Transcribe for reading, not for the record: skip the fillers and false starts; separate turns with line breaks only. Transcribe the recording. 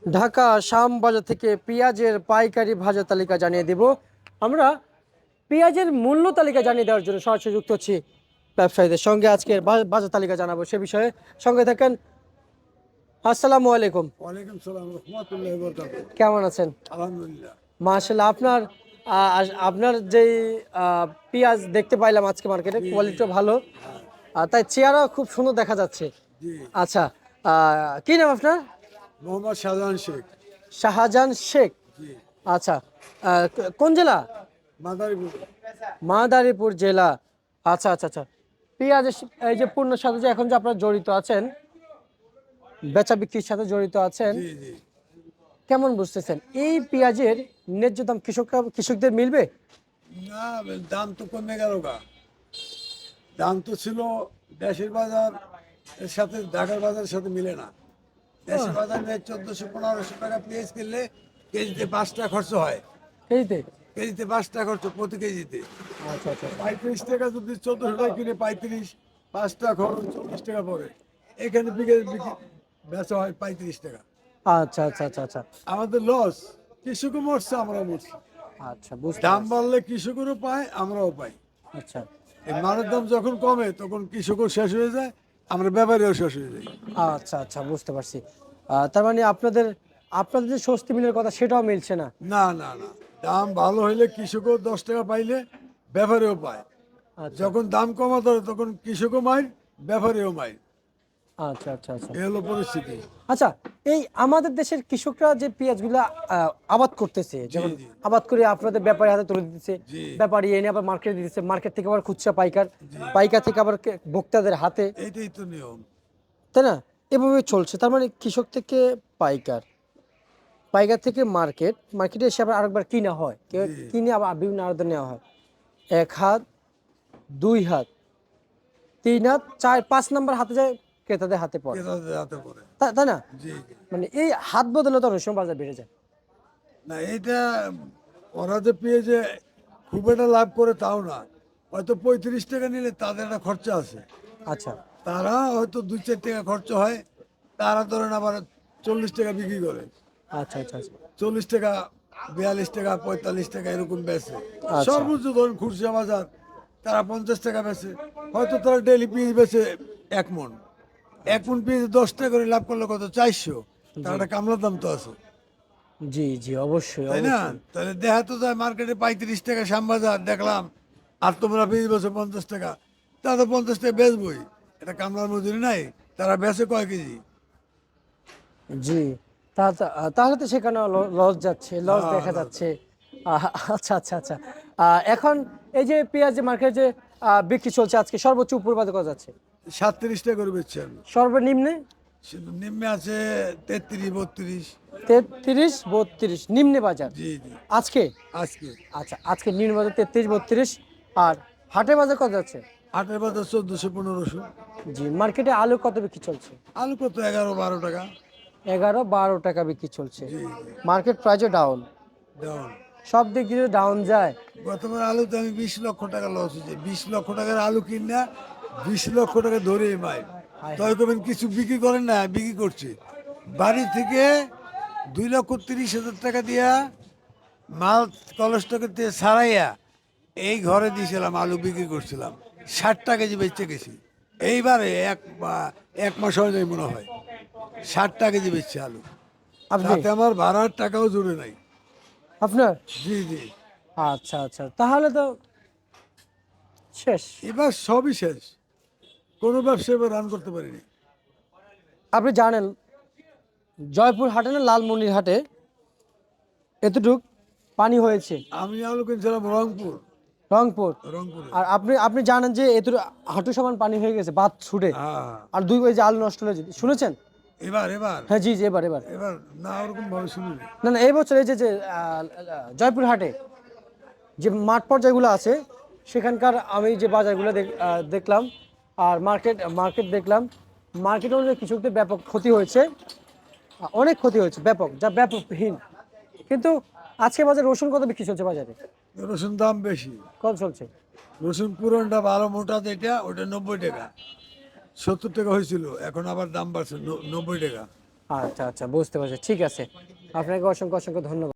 ঢাকা শ্যামবাজার থেকে পেঁয়াজের পাইকারি বাজার তালিকা জানিয়ে দেব। আমরা পেঁয়াজের মূল্য তালিকা জানিয়ে দেওয়ার জন্য সরাসরি যুক্ত হচ্ছি ব্যবসায়ীদের সঙ্গে। আজকের বাজার তালিকা জানাবো সে বিষয়ে। সঙ্গে থাকেন। আসসালামু আলাইকুম।
ওয়ালাইকুম সালাম রহমতুল্লাহি ওয়া বারাকাতুহু।
কেমন আছেন?
আলহামদুলিল্লাহ।
মাশাআল্লাহ। আপনার যেই পেঁয়াজ দেখতে পাইলাম আজকে মার্কেটে,
জি জি
কোয়ালিটিও ভালো,
হ্যাঁ
তাই চেহারা খুব সুন্দর দেখা যাচ্ছে।
জি।
আচ্ছা, কি নাম আপনার?
মোহাম্মদ শাহজাহান শেখ।
শাহজাহান শেখ।
জি।
আচ্ছা, কোন জেলা?
মাদারীপুর।
মাদারীপুর জেলা। আচ্ছা আচ্ছা আচ্ছা। পেঁয়াজের এই যে পণ্যের সাথে যে এখন যে আপনারা জড়িত আছেন, বেচা বিক্রির সাথে জড়িত আছেন,
জি জি।
কেমন বুঝতেছেন এই পেঁয়াজের ন্যায্য দাম কৃষকদের মিলবে?
না, দাম তো কমে গেল গা। দাম তো ছিল দেশের বাজার এর সাথে ঢাকার বাজারের সাথে মিলে না। দেশের বাজার নিয়ে 1400-1500 টাকা পেঁয়াজ কিনলে কেজিতে 5 টাকা খরচ হয়।
কেজিতে?
কেজিতে 5 টাকা খরচ প্রতি কেজিতে।
আচ্ছা আচ্ছা
35 টাকা যদি 1400 টাকা কিনে 5 টাকা খরচ 40 টাকা পড়ে। এখানে বিঘে বেচা হয় 35 টাকা।
আচ্ছা আচ্ছা আচ্ছা আচ্ছা
আমাদের লস, কৃষকও মরছে আমরা মরছি।
আচ্ছা, বুঝতে
দাম
পারছি।
বাড়লে কৃষকেরও পায়, আমরাও পাই।
আচ্ছা
এই মালের দাম যখন কমে তখন কৃষকও শেষ হয়ে যায়, আমরা ব্যাপারীও শেষ হয়ে যাই।
আচ্ছা আচ্ছা, বুঝতে পারছি। তার মানে আপনাদের আপনাদের যে স্বস্তি মিলের কথা সেটাও মিলছে না।
না না না, দাম ভালো হইলে কৃষকও 10 টাকা পাইলে ব্যাপারীও পায়।
আচ্ছা
যখন দাম কমা ধরে তখন কৃষকও মাইর, ব্যাপারীও মাইর।
আচ্ছা আচ্ছা আচ্ছা
এ হলো পরিস্থিতি।
আচ্ছা। এই আমাদের দেশের কৃষকরা যে পেঁয়াজগুলা আবাদ করতেছে,
জি
যেমন
জি
আবাদ করে আপনাদের ব্যাপারী হাতে তুলে দিতেছে,
জি
ব্যাপারী এনে আবার মার্কেটে দিতেছে, মার্কেট থেকে আবার খুচরা পাইকার,
জি,
পাইকার থেকে আবার ভোক্তাদের হাতে,
এইটাই তো নিয়ম।
তাই না? এভাবে চলছে। তার মানে কৃষক থেকে পাইকার, পাইকার থেকে মার্কেট, মার্কেটে এসে আবার আরেকবার কিনা হয়,
জি,
কিনে আবার বিভিন্ন আড়তে নেওয়া হয়। এক হাত, দুই হাত, তিন হাত, চার, 5 নাম্বার হাতে যায়, ক্রেতাদের হাতে পড়ে।
ক্রেতাদের হাতে পড়ে।
তাই না?
জি জি।
মানে এই হাত বদলে তো অনেক সময় বাজার বেড়ে যায়।
না, এইটা ওরা যে পেঁয়াজে খুব একটা লাভ করে তাও না। হয়তো 35 টাকা নিলে তাদের একটা খরচা আছে।
আচ্ছা
তারা হয়তো 2-4 টাকা খরচ হয়। তারা ধরেন আবার 40 টাকা বিক্রি করে।
আচ্ছা আচ্ছা আচ্ছা
40 টাকা, 42 টাকা, 45 টাকা এরকম বেচে।
আচ্ছা
সর্বোচ্চ ধরেন খুচরা বাজার তারা 50 টাকা বেচে। হয়তো তারা ডেলি পেঁয়াজ বেচে 1 মণ। 1 মণ পেঁয়াজ 10 টাকা করে লাভ করলে কত? 400। তার
জি
একটা কামলার দাম তো আছে,
জি জি, অবশ্যই
তাই না?
অবশ্যই।
তাহলে দেখা তো যায় মার্কেটে 35 টাকা শ্যামবাজার দেখলাম, আর তোমরা পেঁয়াজ বেচো 50 টাকা। তারা তো 50 টাকা বেচবই, এটা কামলার মজুরি নাই। তারা বেচে কয় কেজি?
জি, তাহলে তো সেখানে লস যাচ্ছে, লস দেখা
না,
যাচ্ছে। আহ, আচ্ছা আচ্ছা আচ্ছা। এখন এই যে পেঁয়াজ মার্কেটে যে বিক্রি চলছে, আজকে সর্বোচ্চ উপর বাদে কত যাচ্ছে?
37 টাকা করে বেচছি আমি।
সর্বনিম্নে
নিম্নে আছে 33-32।
33-32 নিম্নে বাজার
জি জি।
আজকে।
আজকে
আচ্ছা, আজকে নিম্ন বাজার 33-32। আর হাটের বাজার কত যাচ্ছে?
হাটের বাজার 1400-1500।
জি, মার্কেটে আলু কত বিক্রি চলছে?
আলু কত? 11-12 টাকা।
11-12 টাকা বিক্রি চলছে।
জি জি।
মার্কেট প্রাইসও ডাউন,
ডাউন।
সব দিক দিয়ে ডাউন যায়।
গতবার আলুতে আমি 20 লক্ষ টাকা লস হয়েছে। 20 লক্ষ টাকার আলু কিনা 20 লক্ষ টাকা ধরে মাই।
হায়
তবে
হায়।
কবেন কিছু বিক্রি করেন না, বিক্রি করছে বাড়ি থেকে 2,30,000 টাকা দিয়া মাল কলেস্টকে দিয়ে ছাড়াইয়া এই ঘরে দিয়েছিলাম, আলু বিক্রি করছিলাম 60 টাকা কেজি বেচতে গেছি। এইবারে 1 মাস হয় নাই মনে হয়, 60 টাকা কেজি বেচছে আলু।
আপনি
তাতে আমার ভাড়ার টাকাও জুড়ে নাই।
আপনার
জি জি।
আচ্ছা আচ্ছা, তাহলে তো শেষ।
এবার সবই শেষ, কোনো ব্যবসা এবার রান করতে পারিনি।
আপনি জানেন জয়পুর হাটে না লালমনির হাটে এতটুক পানি হয়েছে?
আমি আলু কিনছিলাম রংপুর।
রংপুর।
রংপুরে।
আর আপনি আপনি জানেন যে এতটুক হাঁটু সমান পানি হয়ে গেছে বাদ ছুটে,
হ্যাঁ।
আর 2 কেজি আলু নষ্ট হয়ে যেতে, শুনেছেন?
এবার এবার
হ্যাঁ জি জি, এবার এবার।
এবার না, ওরকম ভাবে শুনিনি।
না না, এই বছর এই যে যে জয়পুর হাটে যে মাঠ পর্যায়গুলো আছে, সেখানকার আমি যে বাজারগুলো দেখলাম, আর মার্কেট মার্কেট দেখলাম, মার্কেট অনুযায়ী কৃষকদের ব্যাপক ক্ষতি হয়েছে। অনেক ক্ষতি হয়েছে, ব্যাপক, যা ব্যাপকহীন। কিন্তু আজকে বাজারে রসুন কত বিক্রি চলছে বাজারে?
রসুন দাম বেশি।
কত চলছে?
রসুন পুরনটা ভালো মোটা যেটা ওটা 90 টাকা। 70 টাকা হয়েছিল, এখন আবার দাম বাড়ছে 90 টাকা।
আচ্ছা আচ্ছা, বুঝতে পারছি, ঠিক আছে। আপনাকে অসংখ্য অসংখ্য ধন্যবাদ।